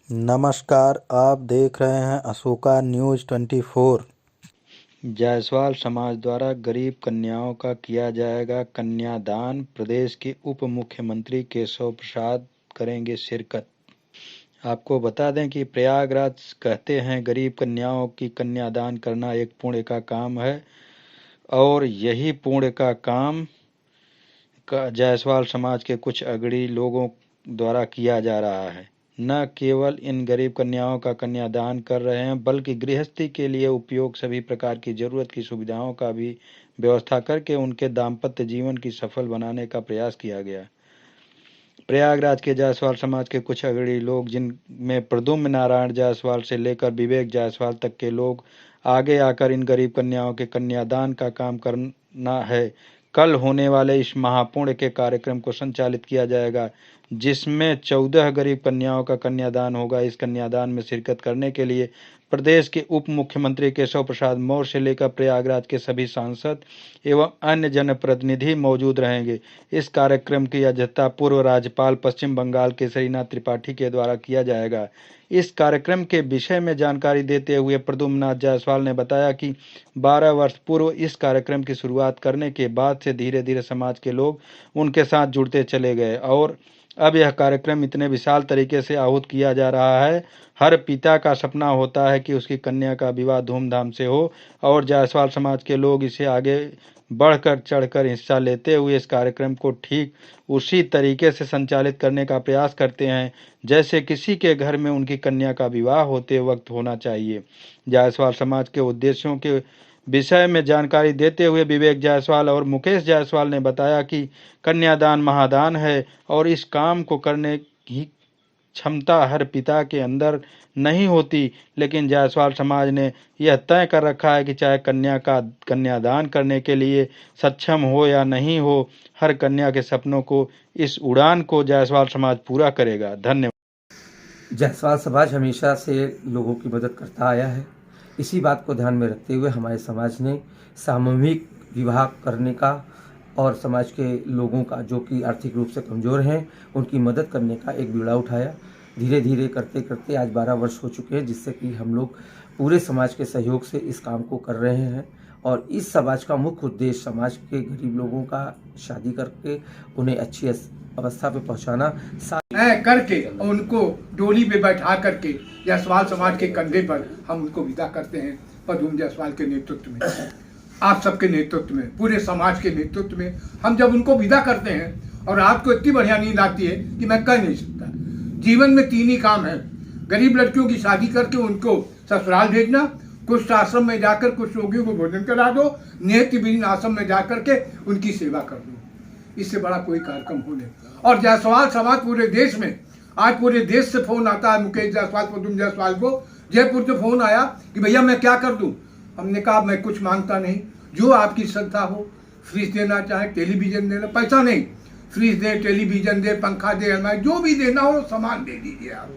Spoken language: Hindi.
नमस्कार, आप देख रहे हैं अशोका न्यूज़ 24। जायसवाल समाज द्वारा गरीब कन्याओं का किया जाएगा कन्यादान। प्रदेश के उप मुख्यमंत्री केशव प्रसाद करेंगे शिरकत। आपको बता दें कि प्रयागराज कहते हैं गरीब कन्याओं की कन्यादान करना एक पुण्य का काम है और यही पुण्य का काम जायसवाल समाज के कुछ अग्रणी लोगों द्वारा किया जा रहा है। न केवल इन गरीब कन्याओं का कन्यादान कर रहे हैं, बल्कि गृहस्थी के लिए उपयोग सभी प्रकार की जरूरत की सुविधाओं का भी व्यवस्था करके उनके दाम्पत्य जीवन की सफल बनाने का प्रयास किया गया। प्रयागराज के जायसवाल समाज के कुछ अग्रणी लोग, जिनमें प्रद्युम्न नारायण जायसवाल से लेकर विवेक जायसवाल तक के लोग, आगे आकर इन गरीब कन्याओं के कन्यादान का काम करना है। कल होने वाले इस महापुण्य के कार्यक्रम को संचालित किया जाएगा, जिसमें 14 गरीब कन्याओं का कन्यादान होगा। इस कन्यादान में शिरकत करने के लिए प्रदेश के उप मुख्यमंत्री केशव प्रसाद मौर्य से लेकर प्रयागराज के सभी सांसद एवं अन्य जनप्रतिनिधि मौजूद रहेंगे। इस कार्यक्रम की अध्यक्षता पूर्व राज्यपाल पश्चिम बंगाल केसरीनाथ त्रिपाठी के द्वारा किया जाएगा। इस कार्यक्रम के विषय में जानकारी देते हुए प्रद्युम्न जायसवाल ने बताया कि 12 वर्ष पूर्व इस कार्यक्रम की शुरुआत करने के बाद से धीरे धीरे समाज के लोग उनके साथ जुड़ते चले गए और अब यह कार्यक्रम इतने विशाल तरीके से आहूत किया जा रहा है। हर पिता का सपना होता है कि उसकी कन्या का विवाह धूमधाम से हो और जायसवाल समाज के लोग इसे आगे बढ़कर चढ़कर हिस्सा लेते हुए इस कार्यक्रम को ठीक उसी तरीके से संचालित करने का प्रयास करते हैं जैसे किसी के घर में उनकी कन्या का विवाह होते वक्त होना चाहिए। जायसवाल समाज के उद्देश्यों के विषय में जानकारी देते हुए विवेक जायसवाल और मुकेश जायसवाल ने बताया कि कन्यादान महादान है और इस काम को करने की क्षमता हर पिता के अंदर नहीं होती, लेकिन जायसवाल समाज ने यह तय कर रखा है कि चाहे कन्यादान करने के लिए सक्षम हो या नहीं हो, हर कन्या के सपनों को, इस उड़ान को जायसवाल समाज पूरा करेगा। धन्यवाद। जायसवाल समाज हमेशा से लोगों की मदद करता आया है। इसी बात को ध्यान में रखते हुए हमारे समाज ने सामूहिक विवाह करने का और समाज के लोगों का जो कि आर्थिक रूप से कमज़ोर हैं उनकी मदद करने का एक बीड़ा उठाया। धीरे धीरे करते करते आज 12 वर्ष हो चुके हैं, जिससे कि हम लोग पूरे समाज के सहयोग से इस काम को कर रहे हैं। और इस समाज का मुख्य उद्देश्य समाज के गरीब लोगों का शादी करके उन्हें अच्छी अवस्था पे पहुंचाना करके और उनको डोली पे बैठा करके जायसवाल समाज के कंधे पर हम उनको विदा करते हैं। प्रद्युम्न जायसवाल के नेतृत्व में, आप सबके नेतृत्व में, पूरे समाज के नेतृत्व में हम जब उनको विदा करते हैं और रात को इतनी बढ़िया नींद आती है कि मैं कह नहीं सकता। जीवन में 3 ही काम है, गरीब लड़कियों की शादी करके उनको ससुराल भेजना, कुछ आश्रम में जाकर कुछ रोगियों को भोजन करा दो, नियत आश्रम में जाकर के उनकी सेवा कर दो। इससे बड़ा कोई कार्यक्रम हो नहीं। और जायसवाल समाज पूरे देश में, आज पूरे देश से फोन आता है मुकेश जायसवाल, प्रद्युम्न जायसवाल को जयपुर से फोन आया कि भैया मैं क्या कर दूं। हमने कहा मैं कुछ मांगता नहीं, जो आपकी श्रद्धा हो। फ्रिज देना चाहे, टेलीविजन देना, पैसा नहीं, फ्रिज दे, टेलीविजन दे, पंखा दे, अलमारी, जो भी देना हो सामान दे दीजिए आप।